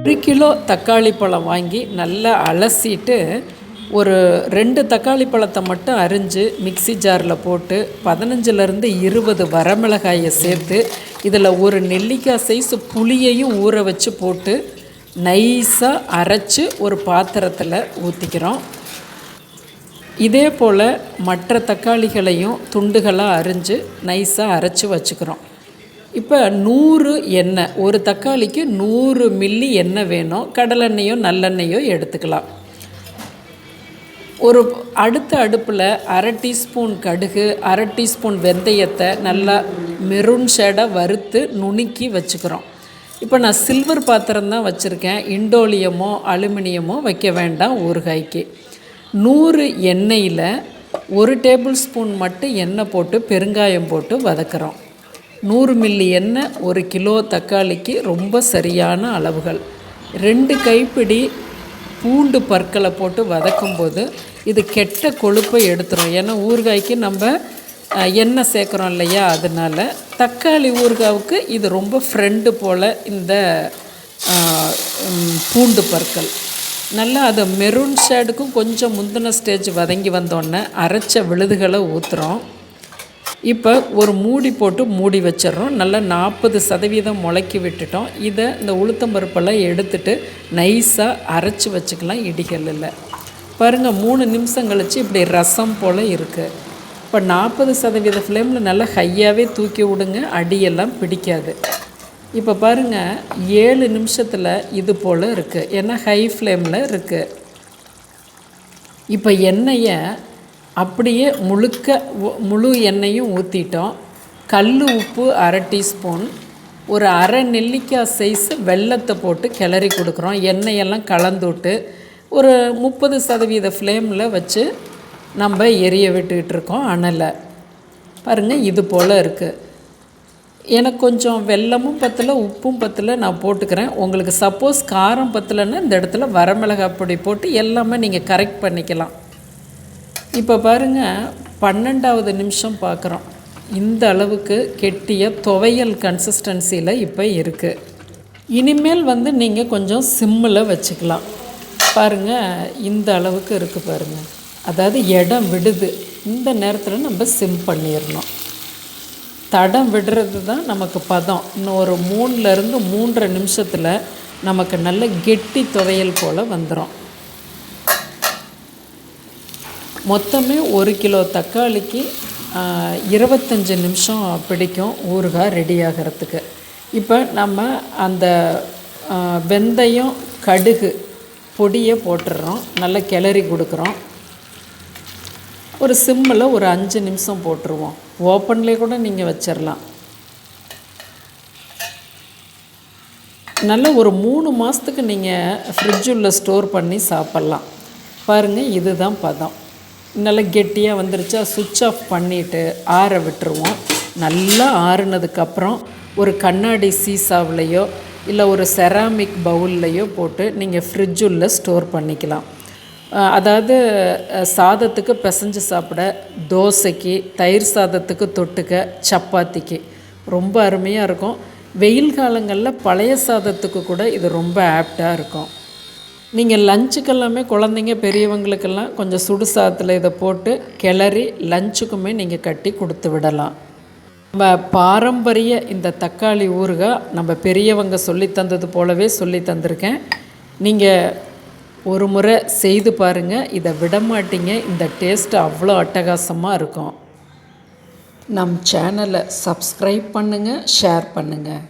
1 kilo தக்காளி பழம் வாங்கி நல்லா அலசிட்டு ஒரு 2 தக்காளி பழத்தை மட்டும் அரிஞ்சு மிக்ஸி ஜாரில் போட்டு 15லேருந்து 20 வரமிளகாயை சேர்த்து இதில் ஒரு நெல்லிக்காய் சைஸ் புளியையும் ஊற வச்சு போட்டு நைஸாக அரைச்சி ஒரு பாத்திரத்தில் ஊற்றிக்கிறோம். இதே போல் மற்ற தக்காளிகளையும் துண்டுகளாக அரிஞ்சு நைஸாக அரைச்சி வச்சுக்கிறோம். இப்போ 100 எண்ணெய், ஒரு தக்காளிக்கு 100 மில்லி எண்ணெய் வேணும். கடலெண்ணெயோ நல்லெண்ணெயோ எடுத்துக்கலாம். ஒரு அடுத்த அடுப்பில் 1/2 டீஸ்பூன் கடுகு, 1/2 டீஸ்பூன் வெந்தயத்தை நல்லா மெரூன் ஷேடாக வறுத்து நுணுக்கி வச்சுக்கிறோம். இப்போ நான் சில்வர் பாத்திரம் தான் வச்சுருக்கேன். இண்டோலியமோ அலுமினியமோ வைக்க வேண்டாம் ஊறுகாய்க்கு. 100 எண்ணெயில் 1 டேபிள் ஸ்பூன் மட்டும் எண்ணெய் போட்டு பெருங்காயம் போட்டு வதக்குறோம். 100 மில்லி எண்ணெய் 1 கிலோ தக்காளிக்கு ரொம்ப சரியான அளவுகள். 2 கைப்பிடி பூண்டு பற்களை போட்டு வதக்கும்போது இது கெட்ட கொழுப்பை எடுத்துரும். ஏன்னா ஊறுகாய்க்கு நம்ம எண்ணெய் சேர்க்குறோம் இல்லையா, அதனால் தக்காளி ஊறுகாவுக்கு இது ரொம்ப ஃப்ரெண்டு போல் இந்த பூண்டு பற்கள். நல்லா அதை மெரூன் ஷேடுக்கும் கொஞ்சம் முந்தின ஸ்டேஜ் வதங்கி வந்தோடனே அரைச்ச விழுதுகளை ஊற்றுறோம். இப்போ ஒரு மூடி போட்டு மூடி வச்சிடறோம். நல்லா 40% முளைக்கி விட்டுட்டோம். இதை இந்த உளுத்தம்பருப்பெல்லாம் எடுத்துட்டு நைஸாக அரைச்சி வச்சுக்கலாம் இடிகல்லில். பாருங்கள், 3 நிமிஷம் கழித்து இப்படி ரசம் போல் இருக்குது. இப்போ 40% ஃப்ளேமில் நல்லா ஹையாகவே தூக்கி விடுங்க, அடியெல்லாம் பிடிக்காது. இப்போ பாருங்கள், 7 நிமிஷத்தில் இது போல் இருக்குது. ஏன்னா ஹை ஃப்ளேமில் இருக்குது. இப்போ எண்ணெயை அப்படியே முழு எண்ணெயும் ஊற்றிட்டோம். கல் உப்பு 1/2 டீஸ்பூன், ஒரு அரை நெல்லிக்காய் சைஸ் வெல்லத்தை போட்டு கிளறி கொடுக்குறோம். எண்ணெயெல்லாம் கலந்து விட்டு ஒரு 30% ஃப்ளேமில் வச்சு நம்ம எரிய விட்டுக்கிட்டு இருக்கோம் அனலை. பாருங்கள், இது போல் இருக்குது. எனக்கு கொஞ்சம் வெல்லமும் பத்தலை, உப்பும் பத்தலை, நான் போட்டுக்கிறேன். உங்களுக்கு சப்போஸ் காரம் பத்தலைன்னா இந்த இடத்துல வரமிளகாய் பொடி போட்டு எல்லாமே நீங்கள் கரெக்ட் பண்ணிக்கலாம். இப்போ பாருங்கள், 12வது நிமிஷம் பார்க்குறோம். இந்த அளவுக்கு கெட்டிய துவையல் கன்சிஸ்டன்சியில் இப்போ இருக்குது. இனிமேல் நீங்கள் கொஞ்சம் சிம்மில் வச்சுக்கலாம். பாருங்கள், இந்த அளவுக்கு இருக்குது பாருங்கள். அதாவது இடம் விடுது. இந்த நேரத்தில் நம்ம சிம் பண்ணிடணும். தடம் விடுறது தான் நமக்கு பதம். இன்னும் ஒரு 3லேருந்து 3.5 நிமிஷத்தில் நமக்கு நல்ல கெட்டி துவையல் போல் வந்துடும். மொத்தமே 1 கிலோ தக்காளிக்கு 25 நிமிஷம் பிடிக்கும் ஊறுகாய் ரெடி ஆகிறதுக்கு. இப்போ நம்ம அந்த வெந்தயம் கடுகு பொடியை போட்டுடுறோம். நல்லா கிளறி கொடுக்குறோம். ஒரு சிம்மில் ஒரு 5 நிமிஷம் போட்டுருவோம். ஓப்பன்லேயே கூட நீங்கள் வச்சிடலாம். நல்லா ஒரு 3 மாதத்துக்கு நீங்கள் ஃப்ரிட்ஜுள்ள ஸ்டோர் பண்ணி சாப்பிட்லாம். பாருங்கள், இதுதான் பதம். நல்லா கெட்டியாக வந்துருச்சா, சுவிட்ச் ஆஃப் பண்ணிவிட்டு ஆற விட்டுருவோம். நல்லா ஆறுனதுக்கப்புறம் ஒரு கண்ணாடி சீசாவிலையோ இல்லை ஒரு செராமிக் பவுல்லையோ போட்டு நீங்கள் ஃப்ரிட்ஜுள்ள ஸ்டோர் பண்ணிக்கலாம். அதாவது சாதத்துக்கு பிசைஞ்சு சாப்பிட, தோசைக்கு, தயிர் சாதத்துக்கு தொட்டுக்க, சப்பாத்திக்கு ரொம்ப அருமையாக இருக்கும். வெயில் காலங்களில் பழைய சாதத்துக்கு கூட இது ரொம்ப ஆப்டாக இருக்கும். நீங்கள் லஞ்சுக்கெல்லாமே குழந்தைங்க பெரியவங்களுக்கெல்லாம் கொஞ்சம் சுடு சாதத்தில் இதை போட்டு கிளறி லஞ்சுக்குமே நீங்கள் கட்டி கொடுத்து விடலாம். நம்ம பாரம்பரிய இந்த தக்காளி ஊறுகாய் நம்ம பெரியவங்க சொல்லி தந்தது போலவே சொல்லி தந்திருக்கேன். நீங்கள் ஒரு முறை செய்து பாருங்கள், இதை விடமாட்டீங்க. இந்த டேஸ்ட்டு அவ்வளோ அட்டகாசமாக இருக்கும். நம் சேனலை சப்ஸ்கிரைப் பண்ணுங்கள், ஷேர் பண்ணுங்கள்.